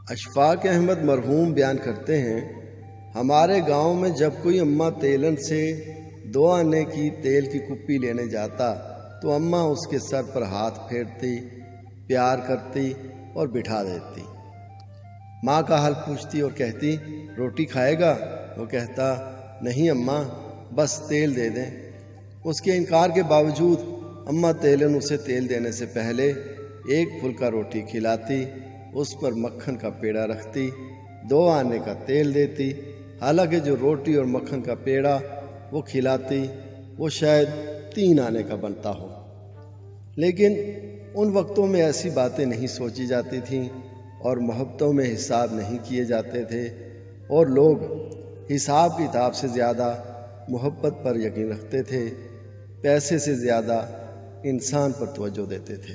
اشفاق احمد مرحوم بیان کرتے ہیں، ہمارے گاؤں میں جب کوئی اماں تیلن سے 2 آنے کی تیل کی کپی لینے جاتا تو اماں اس کے سر پر ہاتھ پھیرتی، پیار کرتی اور بٹھا دیتی۔ ماں کا حال پوچھتی اور کہتی روٹی کھائے گا؟ وہ کہتا نہیں اماں، بس تیل دے دیں۔ اس کے انکار کے باوجود اماں تیلن اسے تیل دینے سے پہلے 1 پھلکا روٹی کھلاتی، اس پر مکھن کا پیڑا رکھتی، 2 آنے کا تیل دیتی۔ حالانکہ جو روٹی اور مکھن کا پیڑا وہ کھلاتی وہ شاید 3 آنے کا بنتا ہو۔ لیکن ان وقتوں میں ایسی باتیں نہیں سوچی جاتی تھیں اور محبتوں میں حساب نہیں کیے جاتے تھے، اور لوگ حساب کتاب سے زیادہ محبت پر یقین رکھتے تھے، پیسے سے زیادہ انسان پر توجہ دیتے تھے۔